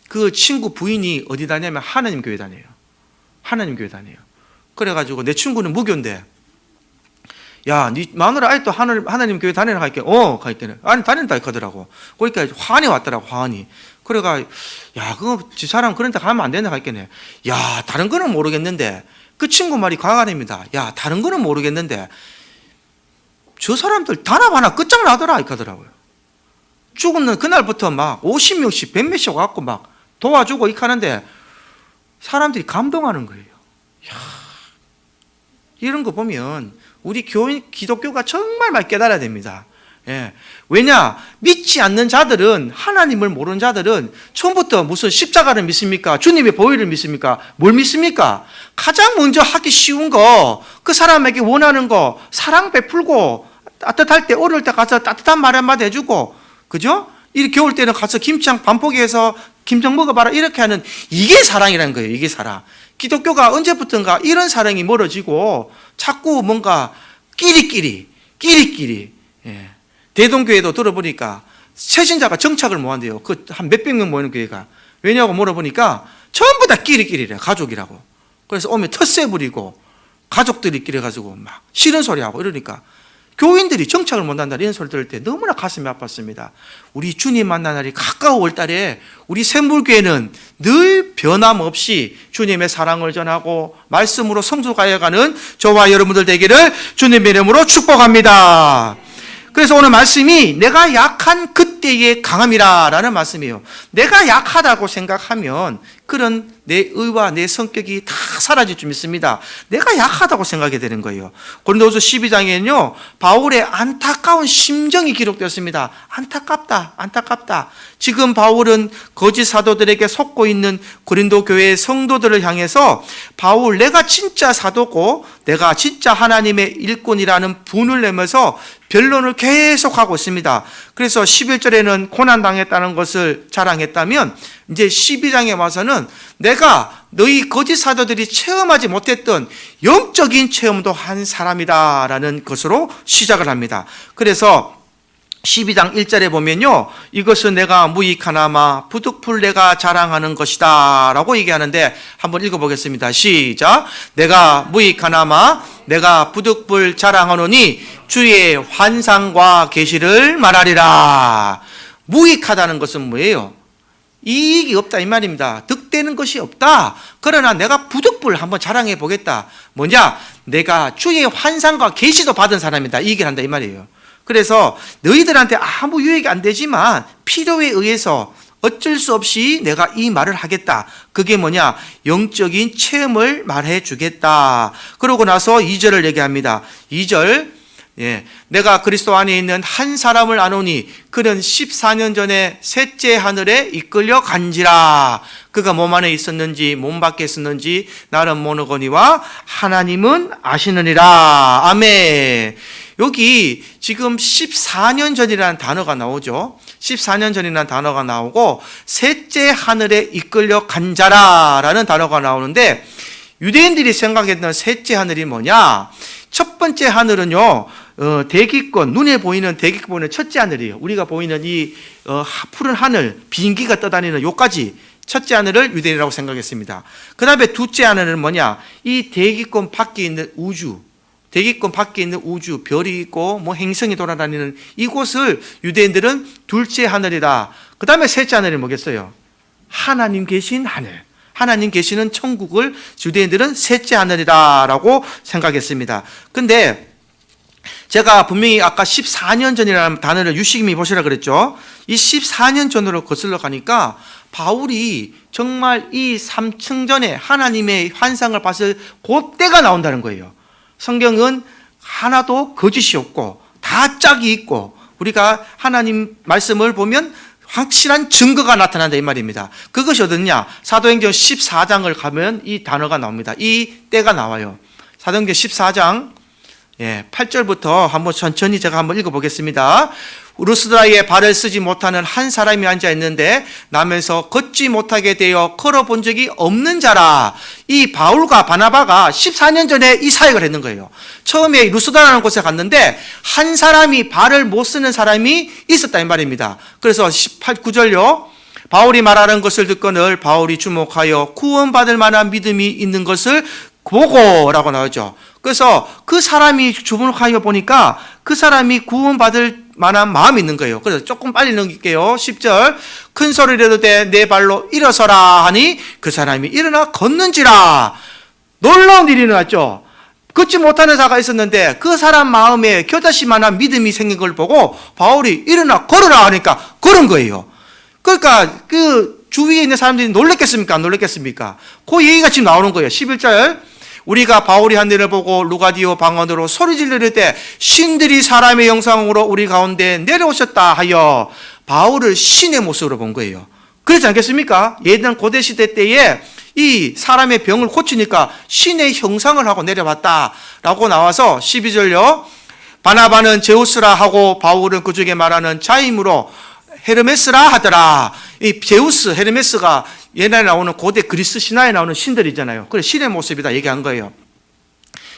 그 친구 부인이 어디 다냐면 하나님 교회 다녀요. 하나님 교회 다녀요. 그래가지고 내 친구는 무교인데, 야, 네 마누라 아직도 하나님 교회 다니나 할게. 가있더니 아니 다닌다 하더라고. 그러니까 화환이 왔더라고. 화환이. 그래가 야, 그거 지 사람 그런 데 가면 안 된다 할게네. 야, 다른 거는 모르겠는데, 그 친구 말이 과관입니다. 야, 다른 거는 모르겠는데 저 사람들 단합 하나 끝장나더라 하더라고요. 죽는 그날부터 막 50명씩 100명씩 와갖고 막 도와주고 이렇게 하는데 사람들이 감동하는 거예요. 야, 이런 거 보면 우리 교인 기독교가 정말 많이 깨달아야 됩니다. 예. 왜냐? 믿지 않는 자들은, 하나님을 모르는 자들은 처음부터 무슨 십자가를 믿습니까? 주님의 보혈을 믿습니까? 뭘 믿습니까? 가장 먼저 하기 쉬운 거, 그 사람에게 원하는 거, 사랑 베풀고, 따뜻할 때, 어려울 때 가서 따뜻한 말 한마디 해주고, 그죠? 이 겨울 때는 가서 김장 반포기해서 김장 먹어봐라, 이렇게 하는, 이게 사랑이라는 거예요. 이게 사랑. 기독교가 언제부턴가 이런 사랑이 멀어지고 자꾸 뭔가 끼리끼리. 예. 대동교회도 들어보니까 새신자가 정착을 못 한대요. 그 한 몇백 명 모이는 교회가. 왜냐고 물어보니까 전부 다 끼리끼리래. 가족이라고. 그래서 오면 텃세 부리고 가족들이끼리 가지고 막 싫은 소리 하고 이러니까 교인들이 정착을 못 한다 이런 소리 들을 때 너무나 가슴이 아팠습니다. 우리 주님 만난 날이 가까운 5월달에 우리 샘물교회는 늘 변함없이 주님의 사랑을 전하고 말씀으로 성숙하여가는 저와 여러분들 되기를 주님의 이름으로 축복합니다. 그래서 오늘 말씀이 내가 약한 그때의 강함이라 라는 말씀이에요. 내가 약하다고 생각하면 그런 내 의와 내 성격이 다 사라질 줄 믿습니다. 내가 약하다고 생각이 되는 거예요. 고린도후서 12장에는요 바울의 안타까운 심정이 기록되었습니다. 안타깝다. 지금 바울은 거짓 사도들에게 속고 있는 고린도 교회의 성도들을 향해서 바울, 내가 진짜 사도고 내가 진짜 하나님의 일꾼이라는 분을 내면서 변론을 계속하고 있습니다. 그래서 11절에는 고난당했다는 것을 자랑했다면 이제 12장에 와서는 내가 너희 거짓 사도들이 체험하지 못했던 영적인 체험도 한 사람이다라는 것으로 시작을 합니다. 그래서 12장 1절에 보면요, 이것은 내가 무익하나마 부득불 내가 자랑하는 것이다 라고 얘기하는데 한번 읽어보겠습니다. 시작. 내가 무익하나마 내가 부득불 자랑하노니 주의 환상과 계시를 말하리라. 무익하다는 것은 뭐예요? 이익이 없다 이 말입니다. 득되는 것이 없다. 그러나 내가 부득불 한번 자랑해 보겠다. 뭐냐? 내가 주의 환상과 계시도 받은 사람이다. 이 얘기를 한다 이 말이에요. 그래서 너희들한테 아무 유익이 안 되지만 필요에 의해서 어쩔 수 없이 내가 이 말을 하겠다. 그게 뭐냐? 영적인 체험을 말해 주겠다. 그러고 나서 2절을 얘기합니다. 2절, 예, 내가 그리스도 안에 있는 한 사람을 아노니 그는 14년 전에 셋째 하늘에 이끌려 간지라. 그가 몸 안에 있었는지 몸 밖에 있었는지 나는 모르거니와 하나님은 아시느니라. 아멘. 여기 지금 14년 전이라는 단어가 나오죠. 14년 전이라는 단어가 나오고 셋째 하늘에 이끌려 간 자라라는 단어가 나오는데 유대인들이 생각했던 셋째 하늘이 뭐냐? 첫 번째 하늘은요, 대기권, 눈에 보이는 대기권의 첫째 하늘이에요. 우리가 보이는 이 푸른 하늘, 비행기가 떠다니는 요까지 첫째 하늘을 유대인이라고 생각했습니다. 그 다음에 둘째 하늘은 뭐냐? 이 대기권 밖에 있는 우주, 대기권 밖에 있는 우주, 별이 있고 뭐 행성이 돌아다니는 이곳을 유대인들은 둘째 하늘이다. 그 다음에 셋째 하늘이 뭐겠어요? 하나님 계신 하늘. 하나님 계시는 천국을 유대인들은 셋째 하늘이다라고 생각했습니다. 근데 제가 분명히 아까 14년 전이라는 단어를 유식미 보시라 그랬죠. 이 14년 전으로 거슬러 가니까 바울이 정말 이 3층 전에 하나님의 환상을 봤을 그때가 나온다는 거예요. 성경은 하나도 거짓이 없고 다 짝이 있고 우리가 하나님 말씀을 보면 확실한 증거가 나타난다 이 말입니다. 그것이 어딨냐? 사도행전 14장을 가면 이 단어가 나옵니다. 이 때가 나와요. 사도행전 14장 8절부터 한번 천천히 제가 한번 읽어보겠습니다. 루스드라에 발을 쓰지 못하는 한 사람이 앉아 있는데 남에서 걷지 못하게 되어 걸어본 적이 없는 자라. 이 바울과 바나바가 14년 전에 이 사역을 했는 거예요. 처음에 루스드라라는 곳에 갔는데 한 사람이 발을 못 쓰는 사람이 있었다 이 말입니다. 그래서 9절요. 바울이 말하는 것을 듣거늘 바울이 주목하여 구원받을 만한 믿음이 있는 것을 보고라고 나오죠. 그래서 그 사람이 주목하여 보니까 그 사람이 구원받을 만한 마음이 있는 거예요. 그래서 조금 빨리 넘길게요. 10절 큰 소리라도 돼 내 발로 일어서라 하니 그 사람이 일어나 걷는지라. 놀라운 일이 일어났죠. 걷지 못하는 자가 있었는데 그 사람 마음에 겨자씨만한 믿음이 생긴 걸 보고 바울이 일어나 걸으라 하니까 걸은 거예요. 그러니까 그 주위에 있는 사람들이 놀랬겠습니까? 안 놀랬겠습니까? 그 얘기가 지금 나오는 거예요. 11절 우리가 바울이 한 일을 보고 루가디오 방언으로 소리 지르릴 때 신들이 사람의 형상으로 우리 가운데 내려오셨다 하여 바울을 신의 모습으로 본 거예요. 그렇지 않겠습니까? 예전 고대 시대 때에 이 사람의 병을 고치니까 신의 형상을 하고 내려왔다라고 나와서 12절요. 바나바는 제우스라 하고 바울은 그중에 말하는 자임으로 헤르메스라 하더라. 이 제우스, 헤르메스가 옛날에 나오는 고대 그리스 신화에 나오는 신들이잖아요. 그래 신의 모습이다 얘기한 거예요.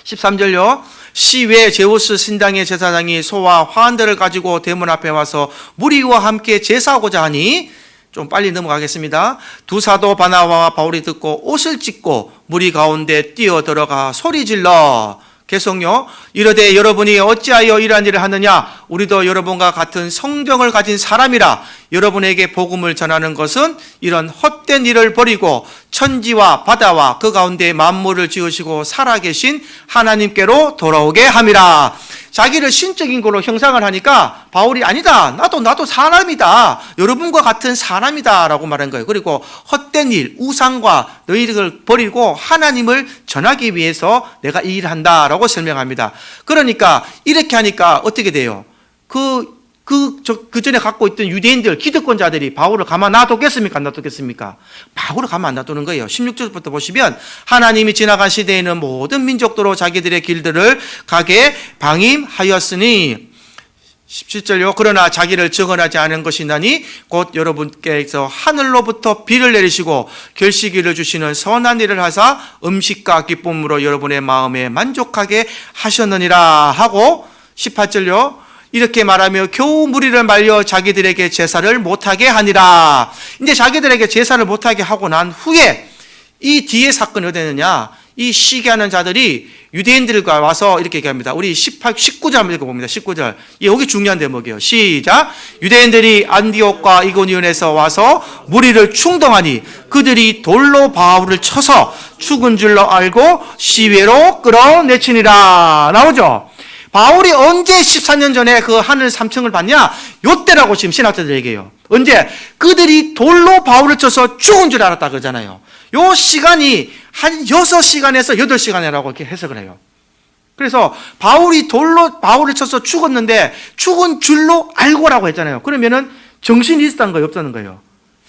13절요. 시외 제우스 신당의 제사장이 소와 화환들을 가지고 대문 앞에 와서 무리와 함께 제사하고자 하니 좀 빨리 넘어가겠습니다. 두 사도 바나바와 바울이 듣고 옷을 찢고 무리 가운데 뛰어들어가 소리질러 계속요. 이르되 여러분이 어찌하여 이러한 일을 하느냐? 우리도 여러분과 같은 성경을 가진 사람이라. 여러분에게 복음을 전하는 것은 이런 헛된 일을 버리고 천지와 바다와 그 가운데 만물을 지으시고 살아계신 하나님께로 돌아오게 함이라. 자기를 신적인 걸로 형상을 하니까 바울이 아니다. 나도 사람이다. 여러분과 같은 사람이다 라고 말한 거예요. 그리고 헛된 일, 우상과 너희를 버리고 하나님을 전하기 위해서 내가 이 일을 한다 라고 설명합니다. 그러니까 이렇게 하니까 어떻게 돼요? 그 전에 갖고 있던 유대인들, 기득권자들이 바울을 가만 놔뒀겠습니까? 안 놔뒀겠습니까? 바울을 가만 안 놔두는 거예요. 16절부터 보시면 하나님이 지나간 시대에는 모든 민족도로 자기들의 길들을 가게 방임하였으니 17절요. 그러나 자기를 증언하지 않은 것이나니 곧 여러분께서 하늘로부터 비를 내리시고 결시기를 주시는 선한 일을 하사 음식과 기쁨으로 여러분의 마음에 만족하게 하셨느니라 하고 18절요. 이렇게 말하며 겨우 무리를 말려 자기들에게 제사를 못하게 하니라. 이제 자기들에게 제사를 못하게 하고 난 후에 이 뒤에 사건이 어디 있느냐? 이 시기하는 자들이 유대인들과 와서 이렇게 얘기합니다. 우리 19절 한번 읽어봅니다. 19절. 여기 중요한 대목이에요. 시작. 유대인들이 안디옥과 이고니온에서 와서 무리를 충동하니 그들이 돌로 바울을 쳐서 죽은 줄로 알고 시외로 끌어내치니라. 나오죠? 바울이 언제 14년 전에 그 하늘 3층을 봤냐? 요때라고 지금 신학자들 얘기해요. 언제? 그들이 돌로 바울을 쳐서 죽은 줄 알았다 그러잖아요. 요 시간이 한 6시간에서 8시간이라고 이렇게 해석을 해요. 그래서 바울이 돌로 바울을 쳐서 죽었는데 죽은 줄로 알고라고 했잖아요. 그러면은 정신이 있었다는 거예요? 없다는 거예요?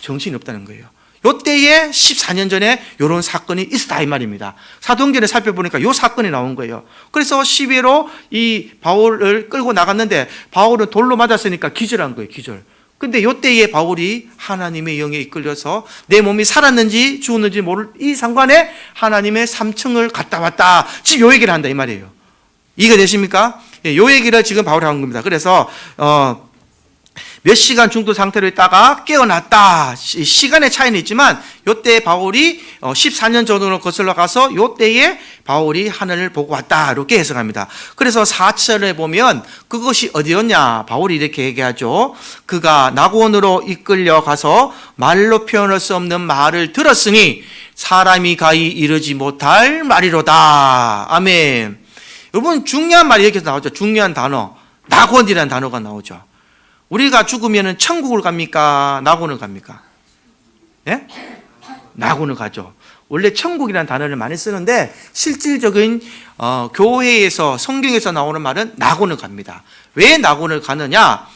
정신이 없다는 거예요. 요때에 14년 전에 이런 사건이 있었다 이 말입니다. 사도행전에 살펴보니까 이 사건이 나온 거예요. 그래서 시비로 이 바울을 끌고 나갔는데 바울은 돌로 맞았으니까 기절한 거예요. 기절. 근데 요때에 바울이 하나님의 영에 이끌려서 내 몸이 살았는지 죽었는지 모를 이 상관에 하나님의 3층을 갔다 왔다. 지금 요 얘기를 한다 이 말이에요. 이해가 되십니까? 요 얘기를 지금 바울이 한 겁니다. 그래서 몇 시간 중도 상태로 있다가 깨어났다. 시간의 차이는 있지만 요때 바울이 14년 전으로 거슬러 가서 요때에 바울이 하늘을 보고 왔다. 이렇게 해석합니다. 그래서 4절에 보면 그것이 어디였냐? 바울이 이렇게 얘기하죠. 그가 낙원으로 이끌려 가서 말로 표현할 수 없는 말을 들었으니 사람이 가히 이르지 못할 말이로다. 아멘. 여러분 중요한 말이 여기서 나오죠. 중요한 단어. 낙원이라는 단어가 나오죠. 우리가 죽으면 천국을 갑니까? 낙원을 갑니까? 예? 낙원을 가죠. 원래 천국이라는 단어를 많이 쓰는데 실질적인 교회에서 성경에서 나오는 말은 낙원을 갑니다. 왜 낙원을 가느냐?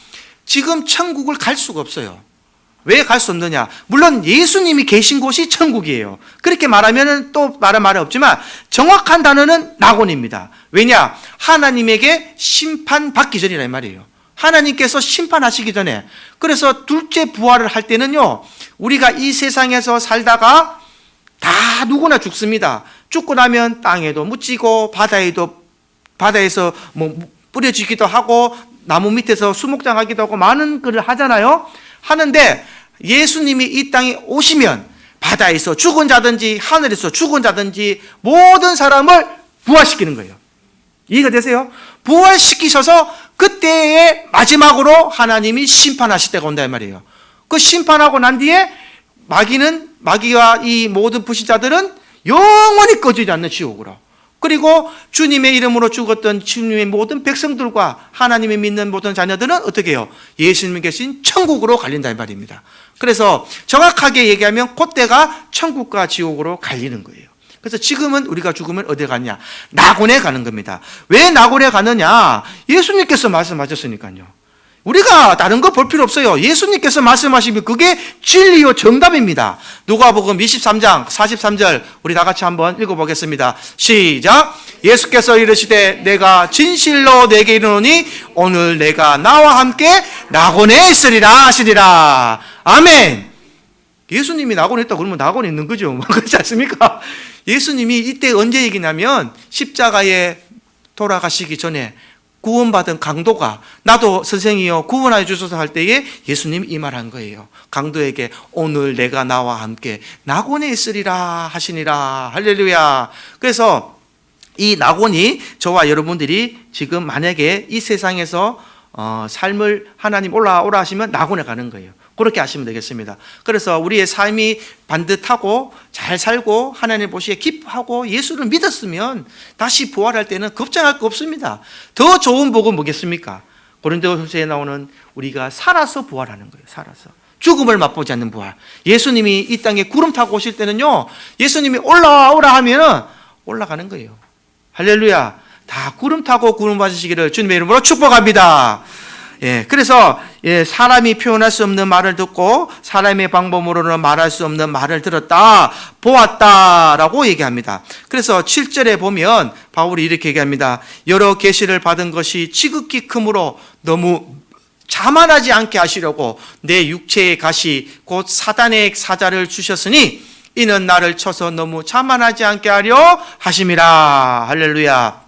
지금 천국을 갈 수가 없어요. 왜 갈 수 없느냐? 물론 예수님이 계신 곳이 천국이에요. 그렇게 말하면 또 말은 말이 없지만 정확한 단어는 낙원입니다. 왜냐? 하나님에게 심판받기 전이라 이 말이에요. 하나님께서 심판하시기 전에. 그래서 둘째 부활을 할 때는요, 우리가 이 세상에서 살다가 다 누구나 죽습니다. 죽고 나면 땅에도 묻히고 바다에서 뭐 뿌려지기도 하고 나무 밑에서 수목장 하기도 하고 많은 글을 하잖아요. 하는데 예수님이 이 땅에 오시면 바다에서 죽은 자든지 하늘에서 죽은 자든지 모든 사람을 부활시키는 거예요. 이해가 되세요? 부활시키셔서 그때의 마지막으로 하나님이 심판하실 때가 온다 이 말이에요. 그 심판하고 난 뒤에 마귀와 이 모든 불신자들은 영원히 꺼지지 않는 지옥으로, 그리고 주님의 이름으로 죽었던 주님의 모든 백성들과 하나님이 믿는 모든 자녀들은 어떻게 해요? 예수님이 계신 천국으로 갈린다 이 말입니다. 그래서 정확하게 얘기하면 그때가 천국과 지옥으로 갈리는 거예요. 그래서 지금은 우리가 죽으면 어디에 가느냐? 낙원에 가는 겁니다. 왜 낙원에 가느냐? 예수님께서 말씀하셨으니까요. 우리가 다른 거 볼 필요 없어요. 예수님께서 말씀하시면 그게 진리요 정답입니다. 누가복음 23장 43절 우리 다 같이 한번 읽어보겠습니다. 시작. 예수께서 이르시되 내가 진실로 내게 이르노니 오늘 내가 나와 함께 낙원에 있으리라 하시리라. 아멘. 예수님이 낙원에 있다고 그러면 낙원에 있는 거죠. 그렇지 않습니까? 예수님이 이때 언제 얘기냐면 십자가에 돌아가시기 전에 구원받은 강도가 나도 선생이여 구원하여 주소서 할 때에 예수님이 이 말한 거예요. 강도에게 오늘 내가 나와 함께 낙원에 있으리라 하시니라. 할렐루야. 그래서 이 낙원이 저와 여러분들이 지금 만약에 이 세상에서 삶을 하나님 올라오라 하시면 낙원에 가는 거예요. 그렇게 하시면 되겠습니다. 그래서 우리의 삶이 반듯하고 잘 살고 하나님 보시기에 기뻐하고 예수를 믿었으면 다시 부활할 때는 걱정할 거 없습니다. 더 좋은 복은 뭐겠습니까? 고린도후서에 나오는 우리가 살아서 부활하는 거예요. 살아서 죽음을 맛보지 않는 부활. 예수님이 이 땅에 구름 타고 오실 때는요, 예수님이 올라오라 하면 올라가는 거예요. 할렐루야. 다 구름 타고 구름 받으시기를 주님의 이름으로 축복합니다. 그래서 사람이 표현할 수 없는 말을 듣고 사람의 방법으로는 말할 수 없는 말을 들었다, 보았다라고 얘기합니다. 그래서 7절에 보면 바울이 이렇게 얘기합니다. 여러 계시를 받은 것이 지극히 크므로 너무 자만하지 않게 하시려고 내 육체의 가시 곧 사단의 사자를 주셨으니 이는 나를 쳐서 너무 자만하지 않게 하려 하심이라. 할렐루야.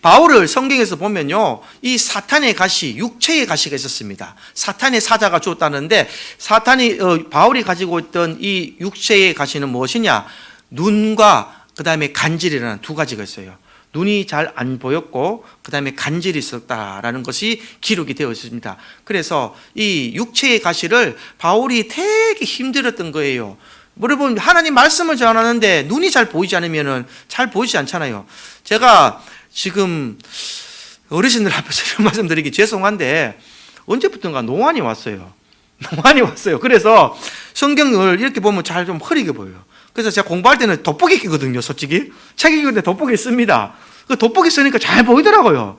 바울을 성경에서 보면요, 이 사탄의 가시, 육체의 가시가 있었습니다. 사탄의 사자가 주었다는데, 바울이 가지고 있던 이 육체의 가시는 무엇이냐? 눈과 그 다음에 간질이라는 두 가지가 있어요. 눈이 잘 안 보였고 그 다음에 간질이 있었다라는 것이 기록이 되어 있습니다. 그래서 이 육체의 가시를 바울이 되게 힘들었던 거예요. 여러분, 하나님 말씀을 전하는데 눈이 잘 보이지 않으면 잘 보이지 않잖아요. 제가 지금 어르신들 앞에서 이런 말씀 드리기 죄송한데 언제부턴가 노안이 왔어요. 노안이 왔어요. 그래서 성경을 이렇게 보면 잘 좀 흐리게 보여요. 그래서 제가 공부할 때는 돋보기 끼거든요. 솔직히 책 읽을 때 돋보기 씁니다. 그 돋보기 쓰니까 잘 보이더라고요.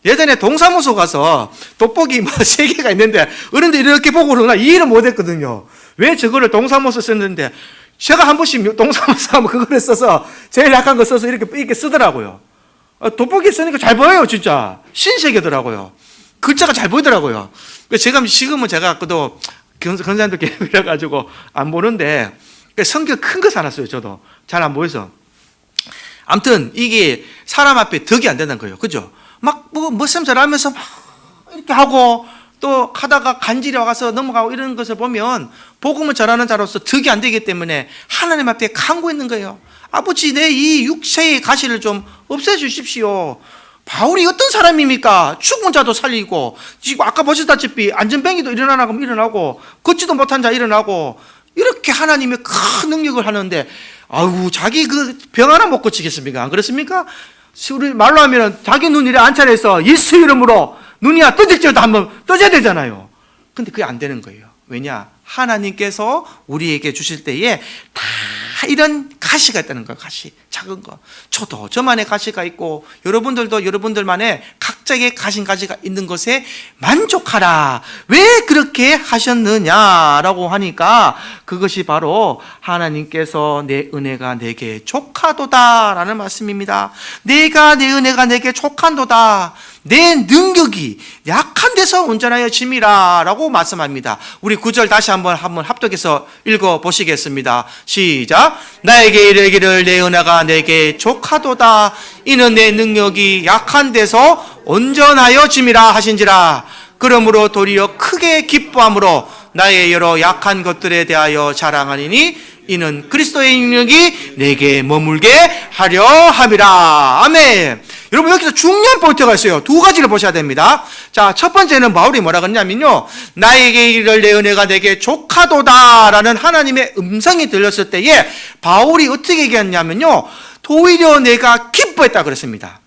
예전에 동사무소 가서 돋보기 3개가 있는데 어른들 이렇게 보고 그러나 이해를 못했거든요. 왜 저거를 동사무소 썼는데 제가 한 번씩 동사무소 하면 그거를 써서 제일 약한 거 써서 이렇게 쓰더라고요. 돋보기 쓰니까 잘 보여요. 진짜 신세계더라고요. 글자가 잘 보이더라고요. 지금은 제가 또 건산도 개념이라 가지고 안 보는데 성경 큰 거 사놨어요. 저도 잘 안 보여서. 아무튼 이게 사람 앞에 덕이 안 된다는 거예요. 그죠? 막 머슴 잘하면서 막 이렇게 하고 또 하다가 간질이 와서 넘어가고 이런 것을 보면 복음을 전하는 자로서 덕이 안 되기 때문에 하나님 앞에 간구했는 거예요. 아버지, 내 이 육체의 가시를 좀 없애주십시오. 바울이 어떤 사람입니까? 죽은 자도 살리고, 지금 아까 보셨다시피 안전뱅이도 일어나고 걷지도 못한 자 일어나고, 이렇게 하나님의 큰 능력을 하는데, 아유, 자기 그 병 하나 못 고치겠습니까? 안 그렇습니까? 우리 말로 하면 자기 눈 이래 안차려서 예수 이름으로 눈이야 떠질지어도 한번 떠져야 되잖아요. 근데 그게 안 되는 거예요. 왜냐? 하나님께서 우리에게 주실 때에 다 이런 가시가 있다는 거예요. 가시, 작은 거. 저도 저만의 가시가 있고 여러분들도 여러분들만의 각자의 가시가 있는 것에 만족하라. 왜 그렇게 하셨느냐라고 하니까 그것이 바로 하나님께서 내 은혜가 내게 족하도다라는 말씀입니다. 내 은혜가 내게 족한도다. 내 능력이 약한 데서 온전하여 짐이라라고 말씀합니다. 우리 9절 다시 한번 합독해서 읽어보시겠습니다. 시작. 나에게 이르기를 내 은혜가 내게 족하도다. 이는 내 능력이 약한 데서 온전하여 짐이라 하신지라. 그러므로 도리어 크게 기뻐함으로 나의 여러 약한 것들에 대하여 자랑하리니 이는 그리스도의 능력이 내게 머물게 하려 함이라. 아멘. 여러분, 여기서 중요한 포인트가 있어요. 두 가지를 보셔야 됩니다. 자, 첫 번째는 바울이 뭐라 그러냐면요, 나에게 이를 내 은혜가 내게 족하도다 라는 하나님의 음성이 들렸을 때에 바울이 어떻게 얘기했냐면요, 오히려 내가 기뻐했다 그랬습니다.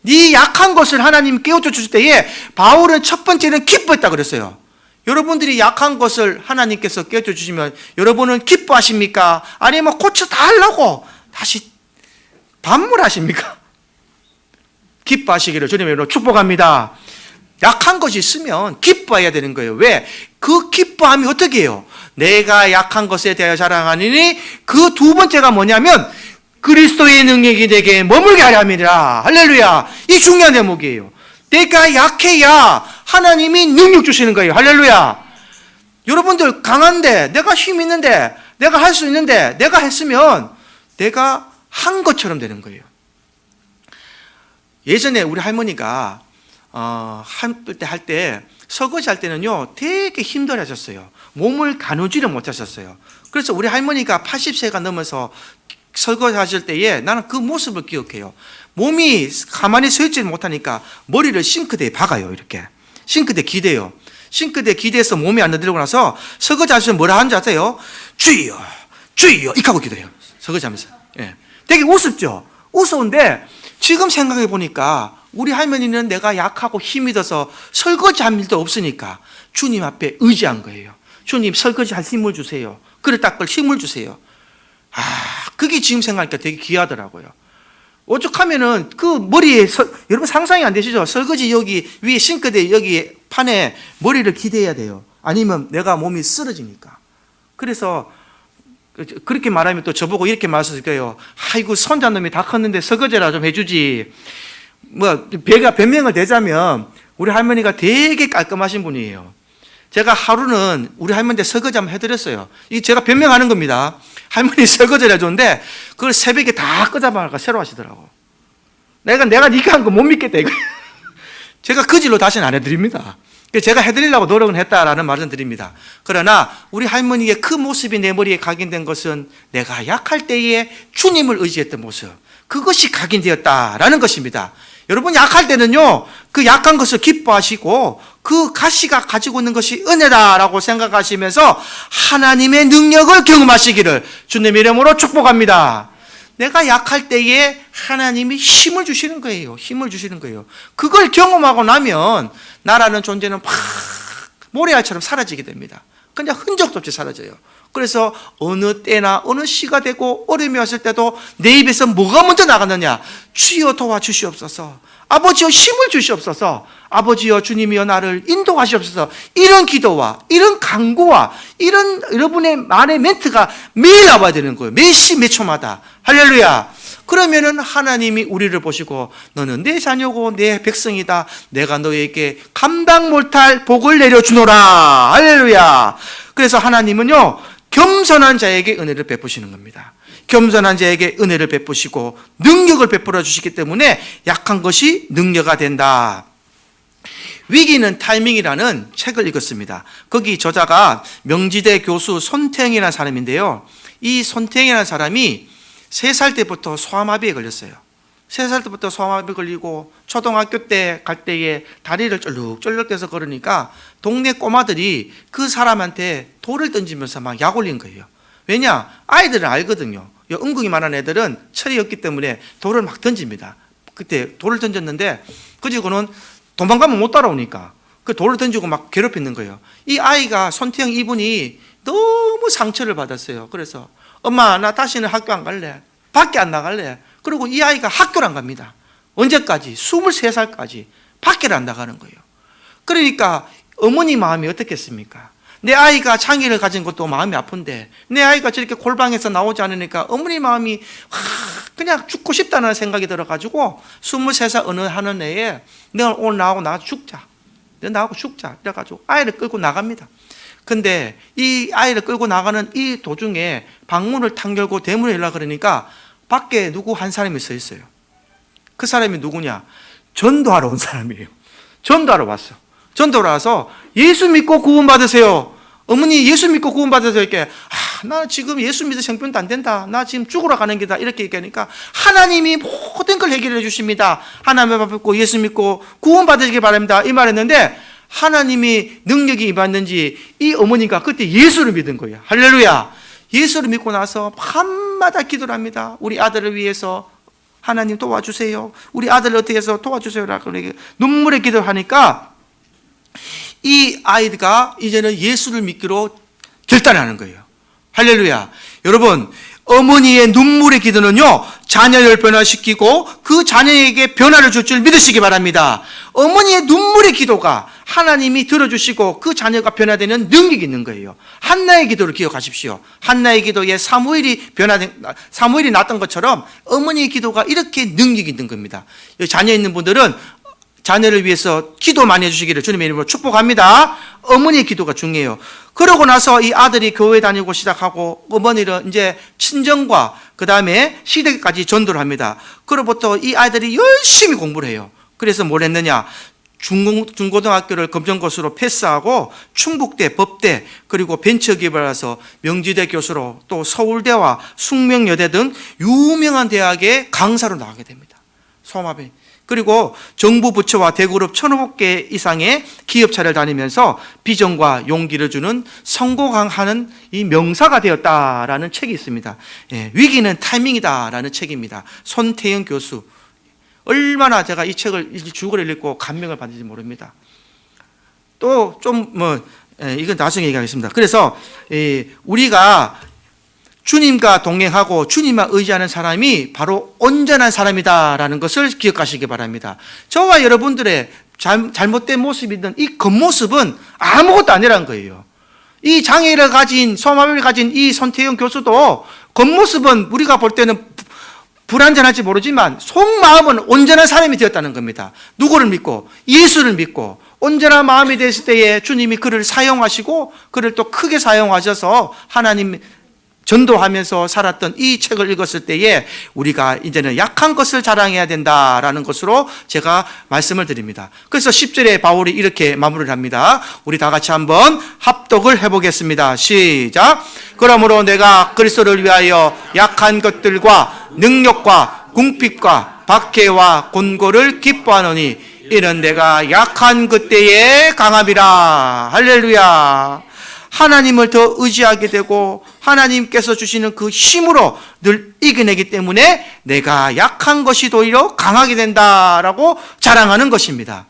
네 약한 것을 하나님 깨우쳐 주실 때에 바울은 첫 번째는 기뻐했다 그랬어요. 여러분들이 약한 것을 하나님께서 깨우쳐 주시면 여러분은 기뻐하십니까? 아니면 고쳐달라고 다시 반문하십니까? 기뻐하시기를 주님의 이름으로 축복합니다. 약한 것이 있으면 기뻐해야 되는 거예요. 왜? 그 기뻐함이 어떻게 해요? 내가 약한 것에 대하여 자랑하니 그 두 번째가 뭐냐면 그리스도의 능력이 내게 머물게 하려 함이라. 할렐루야. 이 중요한 대목이에요. 내가 약해야 하나님이 능력 주시는 거예요. 할렐루야. 여러분들 강한데, 내가 힘 있는데, 내가 할 수 있는데, 내가 했으면 내가 한 것처럼 되는 거예요. 예전에 우리 할머니가 할 때 설거지 할 때는요 되게 힘들어 하셨어요. 몸을 가누지를 못하셨어요. 그래서 우리 할머니가 80세가 넘어서 설거지 하실 때에 나는 그 모습을 기억해요. 몸이 가만히 서 있지 못하니까 머리를 싱크대에 박아요. 이렇게 싱크대 기대요. 싱크대 기대에서 몸이 안 들고 나서 설거지 하시면 뭐라 하는지 아세요? 주여 주여 이렇게 하고 기도해요. 설거지 하면서. 예. 되게 우습죠. 우스운데 지금 생각해 보니까 우리 할머니는 내가 약하고 힘이 들어서 설거지 할 일도 없으니까 주님 앞에 의지한 거예요. 주님 설거지 할 힘을 주세요. 그릇 닦을 힘을 주세요. 그게 지금 생각하니까 되게 귀하더라고요. 오죽하면은 그 머리에 여러분 상상이 안 되시죠? 설거지 여기 위에 싱크대 여기 판에 머리를 기대야 돼요. 아니면 내가 몸이 쓰러지니까. 그래서 그렇게 말하면 또 저보고 이렇게 말씀하실 거예요. 아이고 손자놈이 다 컸는데 설거지라 좀 해주지. 뭐 배가 변명을 대자면 우리 할머니가 되게 깔끔하신 분이에요. 제가 하루는 우리 할머니한테 설거지 한번 해드렸어요. 이게 제가 변명하는 겁니다. 할머니 설거지를 해줬는데 그걸 새벽에 다 끄자마자 새로 하시더라고. 내가 네가 한 거 못 믿겠다 이거. 제가 그 질로 다시는 안 해드립니다. 제가 해드리려고 노력은 했다라는 말은 드립니다. 그러나 우리 할머니의 그 모습이 내 머리에 각인된 것은 내가 약할 때에 주님을 의지했던 모습, 그것이 각인되었다라는 것입니다. 여러분 약할 때는요 그 약한 것을 기뻐하시고 그 가시가 가지고 있는 것이 은혜다라고 생각하시면서 하나님의 능력을 경험하시기를 주님의 이름으로 축복합니다. 내가 약할 때에 하나님이 힘을 주시는 거예요. 힘을 주시는 거예요. 그걸 경험하고 나면 나라는 존재는 막 모래알처럼 사라지게 됩니다. 그냥 흔적도 없이 사라져요. 그래서 어느 때나 어느 시가 되고 어려움이 왔을 때도 내 입에서 뭐가 먼저 나가느냐? 주여 도와주시옵소서. 아버지여 힘을 주시옵소서. 아버지여 주님이여 나를 인도하시옵소서. 이런 기도와 이런 간구와 이런 여러분의 말의 멘트가 매일 나와야 되는 거예요. 몇 시 몇 초마다. 할렐루야. 그러면은 하나님이 우리를 보시고 너는 내 자녀고 내 백성이다. 내가 너에게 감당 못할 복을 내려주노라. 할렐루야. 그래서 하나님은요 겸손한 자에게 은혜를 베푸시는 겁니다. 겸손한 자에게 은혜를 베푸시고 능력을 베풀어 주시기 때문에 약한 것이 능력이 된다. 위기는 타이밍이라는 책을 읽었습니다. 거기 저자가 명지대 교수 손태영이라는 사람인데요. 이 손태영이라는 사람이 3살 때부터 소아마비에 걸렸어요. 3살 때부터 소아마비 걸리고 초등학교 때 갈 때에 다리를 쫄룩쫄룩대서 걸으니까 동네 꼬마들이 그 사람한테 돌을 던지면서 막 약 올린 거예요. 왜냐? 아이들은 알거든요. 은국이만한 애들은 철이 없기 때문에 돌을 막 던집니다. 그때 돌을 던졌는데 그리고는 도망가면 못 따라오니까 그 돌을 던지고 막 괴롭히는 거예요. 이 아이가 손태영 이분이 너무 상처를 받았어요. 그래서 엄마 나 다시는 학교 안 갈래. 밖에 안 나갈래. 그리고 이 아이가 학교를 안 갑니다. 언제까지? 23살까지 밖에 안 나가는 거예요. 그러니까 어머니 마음이 어떻겠습니까? 내 아이가 장애를 가진 것도 마음이 아픈데 내 아이가 저렇게 골방에서 나오지 않으니까 어머니 마음이 그냥 죽고 싶다는 생각이 들어가지고 23살 어느 하는 애에 내가 오늘 나하고 죽자. 내가 나하고 죽자. 이래가지고 아이를 끌고 나갑니다. 근데 이 아이를 끌고 나가는 이 도중에 방문을 탁 열고 대문을 열라 그러니까 밖에 누구 한 사람이 서 있어요. 그 사람이 누구냐? 전도하러 온 사람이에요. 전도하러 왔어. 전도하러 와서 예수 믿고 구원받으세요. 어머니 예수 믿고 구원받아서 이렇게 나 지금 예수 믿어서 형편도 안 된다. 나 지금 죽으러 가는 길이다. 이렇게 얘기하니까 하나님이 모든 걸 해결해 주십니다. 하나님 밥 믿고 예수 믿고 구원받으시기 바랍니다. 이 말했는데 하나님이 능력이 임했는지 이 어머니가 그때 예수를 믿은 거예요. 할렐루야. 예수를 믿고 나서 밤마다 기도를 합니다. 우리 아들을 위해서 하나님 도와주세요. 우리 아들을 어떻게 해서 도와주세요라고 눈물의 기도를 하니까 이 아이가 이제는 예수를 믿기로 결단하는 거예요. 할렐루야. 여러분, 어머니의 눈물의 기도는요, 자녀를 변화시키고 그 자녀에게 변화를 줄 줄 믿으시기 바랍니다. 어머니의 눈물의 기도가 하나님이 들어주시고 그 자녀가 변화되는 능력이 있는 거예요. 한나의 기도를 기억하십시오. 한나의 기도에 사무엘이 났던 것처럼 어머니의 기도가 이렇게 능력이 있는 겁니다. 자녀 있는 분들은 자녀를 위해서 기도 많이 해주시기를 주님의 이름으로 축복합니다. 어머니의 기도가 중요해요. 그러고 나서 이 아들이 교회 다니고 시작하고 어머니는 이제 친정과 그 다음에 시댁까지 전도를 합니다. 그로부터 이 아이들이 열심히 공부를 해요. 그래서 뭘 했느냐? 중고등학교를 검정고시로 패스하고 충북대, 법대, 그리고 벤처기업을 해서 명지대 교수로 또 서울대와 숙명여대 등 유명한 대학의 강사로 나가게 됩니다. 소마배. 그리고 정부 부처와 대그룹 1,500개 이상의 기업차를 다니면서 비전과 용기를 주는 성공하는 이 명사가 되었다라는 책이 있습니다. 위기는 타이밍이다라는 책입니다. 손태영 교수. 얼마나 제가 이 책을 줄거리를 읽고 감명을 받는지 모릅니다. 또 좀 이건 나중에 얘기하겠습니다. 그래서 우리가 주님과 동행하고 주님만 의지하는 사람이 바로 온전한 사람이다라는 것을 기억하시기 바랍니다. 저와 여러분들의 잘못된 모습이든 이 겉모습은 아무것도 아니라는 거예요. 이 장애를 가진, 소마비를 가진 이 손태영 교수도 겉모습은 우리가 볼 때는 불완전할지 모르지만 속마음은 온전한 사람이 되었다는 겁니다. 누구를 믿고? 예수를 믿고 온전한 마음이 됐을 때에 주님이 그를 사용하시고 그를 또 크게 사용하셔서 하나님 전도하면서 살았던 이 책을 읽었을 때에 우리가 이제는 약한 것을 자랑해야 된다라는 것으로 제가 말씀을 드립니다. 그래서 10절에 바울이 이렇게 마무리를 합니다. 우리 다 같이 한번 합독을 해보겠습니다. 시작. 그러므로 내가 그리스도를 위하여 약한 것들과 능력과 궁핍과 박해와 곤고를 기뻐하노니 이는 내가 약한 그때에 강함이라. 할렐루야. 하나님을 더 의지하게 되고 하나님께서 주시는 그 힘으로 늘 이겨내기 때문에 내가 약한 것이 도리어 강하게 된다라고 자랑하는 것입니다.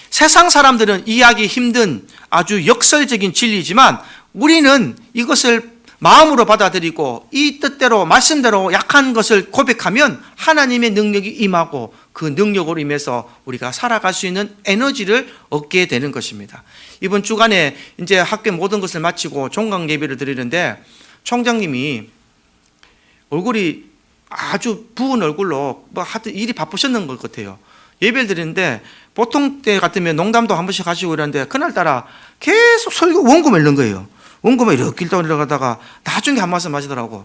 세상 사람들은 이해하기 힘든 아주 역설적인 진리지만 우리는 이것을 마음으로 받아들이고 이 뜻대로 말씀대로 약한 것을 고백하면 하나님의 능력이 임하고 그 능력으로 임해서 우리가 살아갈 수 있는 에너지를 얻게 되는 것입니다. 이번 주간에 이제 학교 모든 것을 마치고 종강 예배를 드리는데 총장님이 얼굴이 아주 부은 얼굴로 하여튼 일이 바쁘셨는 것 같아요. 예배를 드리는데 보통 때 같으면 농담도 한 번씩 하시고 이러는데 그날따라 계속 설교 원고만 읽는 거예요. 원고만 이렇게 읽다 내려가다가 나중에 한 말씀 하시더라고.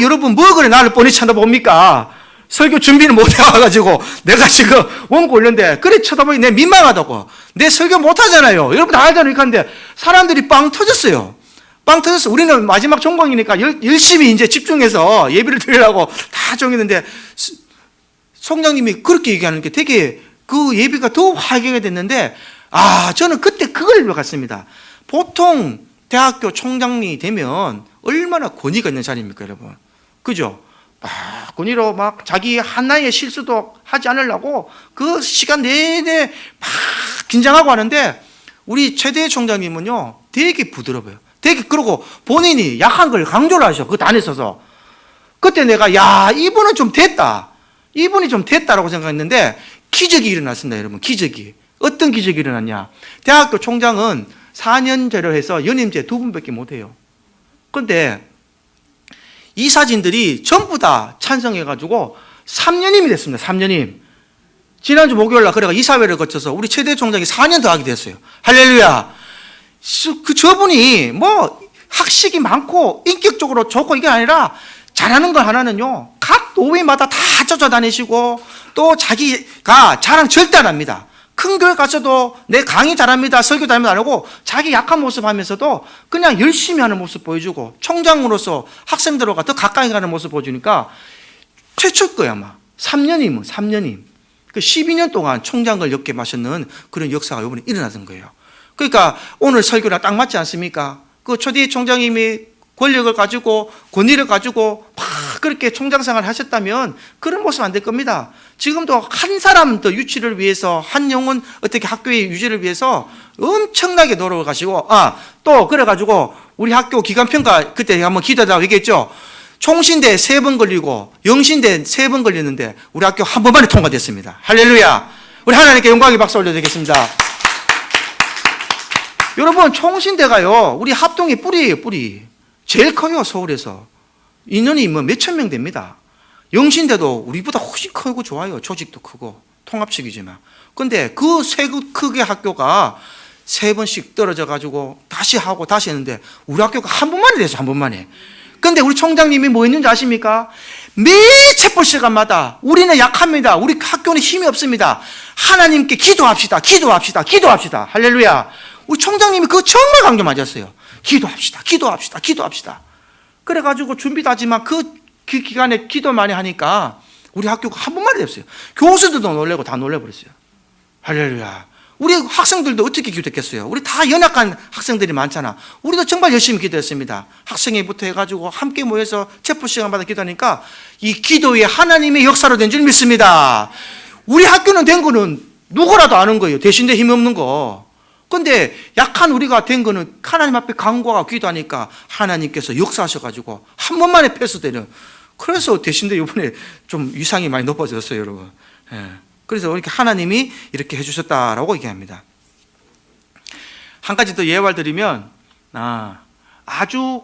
여러분 뭐 그래 나를 뻔히 쳐다봅니까? 설교 준비를 못 해와가지고 내가 지금 원고 올렸는데 그래 쳐다보니 내 민망하다고. 내 설교 못 하잖아요. 여러분 다 알잖아요. 이렇게 하는데 사람들이 빵 터졌어요. 빵 터졌어. 우리는 마지막 종강이니까 열심히 이제 집중해서 예배를 드리려고 다 정했는데 총장님이 그렇게 얘기하는 게 되게 그 예배가 더 화기가 됐는데 저는 그때 그걸 봤습니다. 보통 대학교 총장이 되면 얼마나 권위가 있는 자리입니까, 여러분? 그죠? 권위로 막 자기 하나의 실수도 하지 않으려고 그 시간 내내 막 긴장하고 하는데 우리 최대 총장님은요 되게 부드러워요. 되게 그러고 본인이 약한 걸 강조를 하셔. 그 단에 서서. 그때 내가 이분은 좀 됐다. 이분이 좀 됐다라고 생각했는데 기적이 일어났습니다, 여러분. 기적이. 어떤 기적이 일어났냐? 대학교 총장은 4년제로 해서 연임제 2분밖에 못해요. 그런데 이사진들이 전부 다 찬성해가지고 3년임이 됐습니다. 3년임. 지난주 목요일날 그래가 이사회를 거쳐서 우리 최대 총장이 4년 더 하게 됐어요. 할렐루야. 저분이 학식이 많고 인격적으로 좋고 이게 아니라 잘하는 거 하나는요, 각 노회마다 다 쫓아다니시고 또 자기가 자랑 절대 안 합니다. 큰 교회 가서도 내 강의 잘합니다, 설교 잘합니다 안 하고 자기 약한 모습 하면서도 그냥 열심히 하는 모습 보여주고 총장으로서 학생들과 더 가까이 가는 모습 보여주니까 최초일 거야 아마. 3년이면 3년이. 그 12년 동안 총장을 엮게 마셨는 그런 역사가 이번에 일어나던 거예요. 그러니까 오늘 설교랑 딱 맞지 않습니까? 그 초대 총장님이 권력을 가지고 권위를 가지고 막 그렇게 총장 생활을 하셨다면 그런 모습 안 될 겁니다. 지금도 한 사람 더 유치를 위해서 한 영혼 어떻게 학교의 유지를 위해서 엄청나게 노력을 가시고 또 그래가지고 우리 학교 기간평가 그때 한번 기도하다고 얘기했죠. 총신대 3번 걸리고 영신대 3번 걸렸는데 우리 학교 한 번 만에 통과됐습니다. 할렐루야. 우리 하나님께 영광의 박수 올려드리겠습니다. 여러분 총신대가요 우리 합동의 뿌리예요. 뿌리 제일 커요. 서울에서 인원이 뭐 몇천 명 됩니다. 영신대도 우리보다 훨씬 크고 좋아요. 조직도 크고 통합식이지만. 근데 그 세 크게 학교가 3번씩 떨어져 가지고 다시 하고 다시 했는데 우리 학교가 한 번만에 됐어요. 한 번만에. 근데 우리 총장님이 뭐 했는지 아십니까? 매일 체포 시간마다 우리는 약합니다. 우리 학교는 힘이 없습니다. 하나님께 기도합시다. 기도합시다. 기도합시다. 할렐루야. 우리 총장님이 그거 정말 강조 맞았어요. 기도합시다. 기도합시다. 기도합시다. 그래가지고 준비도 하지만 그 기간에 기도 많이 하니까 우리 학교가 한 번만에 됐어요. 교수들도 놀래고 다 놀래버렸어요. 할렐루야. 우리 학생들도 어떻게 기도했겠어요? 우리 다 연약한 학생들이 많잖아. 우리도 정말 열심히 기도했습니다. 학생회부터 해가지고 함께 모여서 체포 시간마다 기도하니까 이 기도에 하나님의 역사로 된 줄 믿습니다. 우리 학교는 된 거는 누구라도 아는 거예요. 대신대 힘이 없는 거. 근데 약한 우리가 된 거는 하나님 앞에 간구하고 기도하니까 하나님께서 역사하셔가지고 한 번만에 패스되는. 그래서 대신대 이번에 좀 위상이 많이 높아졌어요, 여러분. 예. 그래서 이렇게 하나님이 이렇게 해주셨다라고 얘기합니다. 한 가지 더 예화를 드리면 아주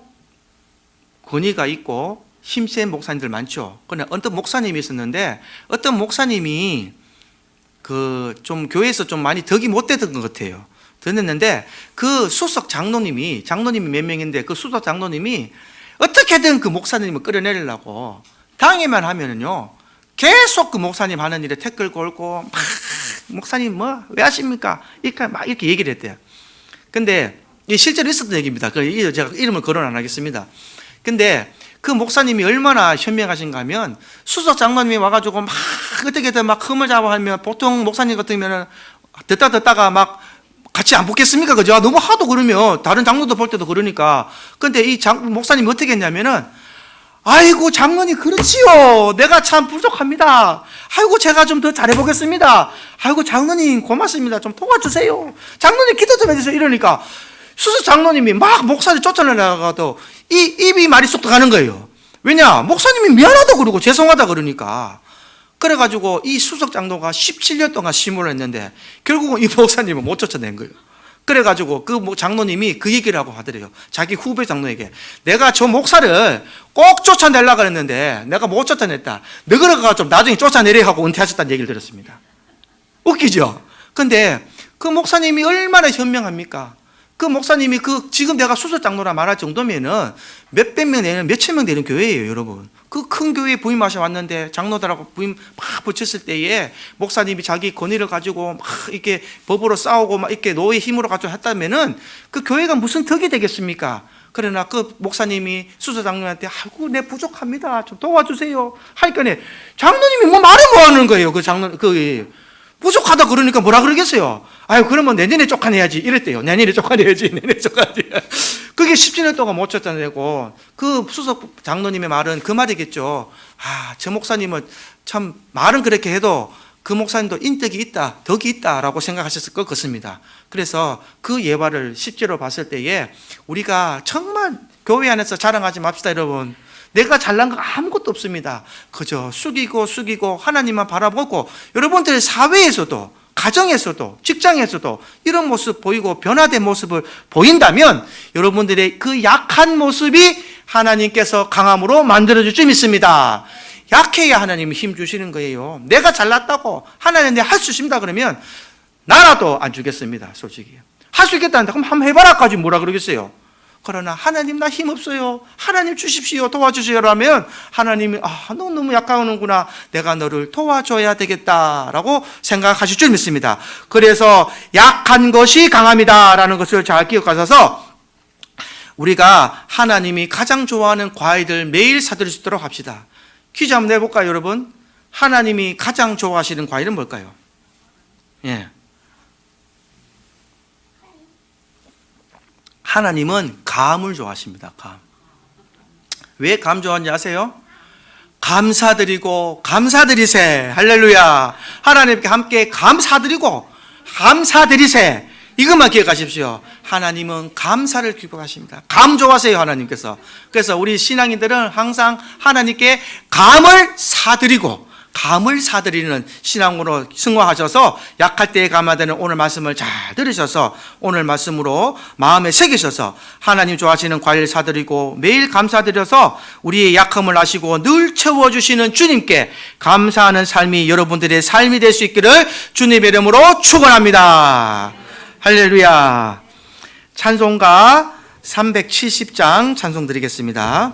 권위가 있고 힘센 목사님들 많죠. 그런데 어떤 목사님이 있었는데 어떤 목사님이 그 좀 교회에서 좀 많이 덕이 못 되던 것 같아요. 됐는데 그 수석 장로님이 몇 명인데 그 수석 장로님이 어떻게든 그 목사님을 끌어내리려고 당에만 하면은요 계속 그 목사님 하는 일에 댓글 걸고 막 목사님 뭐 왜 하십니까? 이렇게 막 이렇게 얘기를 했대요. 근데 실제로 있었던 얘기입니다. 제가 이름을 거론 안 하겠습니다. 근데 그 목사님이 얼마나 현명하신가 하면 수석 장로님이 와가지고 막 어떻게든 막 흠을 잡아하면 보통 목사님 같으면은 듣다가 막 같이 안 붙겠습니까? 그죠? 너무 하도 그러면 다른 장로도 볼 때도 그러니까. 근데 이 목사님이 어떻게 했냐면은 아이고 장로님 그렇지요. 내가 참 부족합니다. 아이고 제가 좀 더 잘해보겠습니다. 아이고 장로님 고맙습니다. 좀 도와주세요. 장로님 기도 좀 해주세요. 이러니까 수석 장로님이 막 목사님 쫓아내다가도 이 입이 말이 쏙 들어가는 거예요. 왜냐? 목사님이 미안하다 그러고 죄송하다 그러니까. 그래가지고 이 수석 장로가 17년 동안 심호를 했는데 결국은 이 목사님을 못 쫓아낸 거예요. 그래가지고 그 장로님이 그 얘기를 하고 하더래요. 자기 후배 장로에게 내가 저 목사를 꼭 쫓아내려고 했는데 내가 못 쫓아냈다. 너그러가 좀 나중에 쫓아내려 하고 은퇴하셨다는 얘기를 들었습니다. 웃기죠? 근데 그 목사님이 얼마나 현명합니까? 그 목사님이 지금 내가 수석 장로라 말할 정도면은 몇백 명 되는 몇천 명 되는 교회예요, 여러분. 그 큰 교회에 부임하셔 왔는데 장로들하고 부임 막 붙였을 때에 목사님이 자기 권위를 가지고 막 이렇게 법으로 싸우고 막 이렇게 노예 힘으로 가지고 했다면은 그 교회가 무슨 덕이 되겠습니까? 그러나 그 목사님이 수석 장로한테 아이고 내 부족합니다. 좀 도와주세요. 하니까 장로님이 뭐 말을 뭐 하는 거예요. 그 장로 부족하다 그러니까 뭐라 그러겠어요? 아유, 그러면 내년에 쫓아내야지. 이랬대요. 내년에 쫓아내야지. 내년에 쫓아내야지. 그게 17년 동안 못 쫓아내고, 그 수석 장로님의 말은 그 말이겠죠. 저 목사님은 참, 말은 그렇게 해도 그 목사님도 인덕이 있다, 덕이 있다라고 생각하셨을 것 같습니다. 그래서 그 예화를 실제로 봤을 때에 우리가 정말 교회 안에서 자랑하지 맙시다, 여러분. 내가 잘난 거 아무것도 없습니다. 그저 숙이고 하나님만 바라보고 여러분들 사회에서도 가정에서도 직장에서도 이런 모습 보이고 변화된 모습을 보인다면 여러분들의 그 약한 모습이 하나님께서 강함으로 만들어줄 줄 믿습니다. 약해야 하나님이 힘 주시는 거예요. 내가 잘났다고 하나님 내가 할 수 있습니다 그러면 나라도 안 주겠습니다. 솔직히 할 수 있겠다는데 그럼 한번 해봐라까지 뭐라 그러겠어요. 그러나 하나님 나 힘없어요, 하나님 주십시오, 도와주세요라면 하나님이 너 너무 약하는구나, 내가 너를 도와줘야 되겠다라고 생각하실 줄 믿습니다. 그래서 약한 것이 강함이다라는 것을 잘 기억하셔서 우리가 하나님이 가장 좋아하는 과일들 매일 사드릴 수 있도록 합시다. 퀴즈 한번 내볼까요, 여러분? 하나님이 가장 좋아하시는 과일은 뭘까요? 예. 하나님은 감을 좋아하십니다. 감. 왜 감 좋아하는지 아세요? 감사드리고 감사드리세. 할렐루야. 하나님께 함께 감사드리고 감사드리세. 이것만 기억하십시오. 하나님은 감사를 기뻐하십니다. 감 좋아하세요, 하나님께서. 그래서 우리 신앙인들은 항상 하나님께 감을 사드리는 신앙으로 승화하셔서 약할 때에 감화되는 오늘 말씀을 잘 들으셔서 오늘 말씀으로 마음에 새기셔서 하나님 좋아하시는 과일 사드리고 매일 감사드려서 우리의 약함을 아시고 늘 채워주시는 주님께 감사하는 삶이 여러분들의 삶이 될 수 있기를 주님의 이름으로 축원합니다. 할렐루야. 찬송가 370장 찬송 드리겠습니다.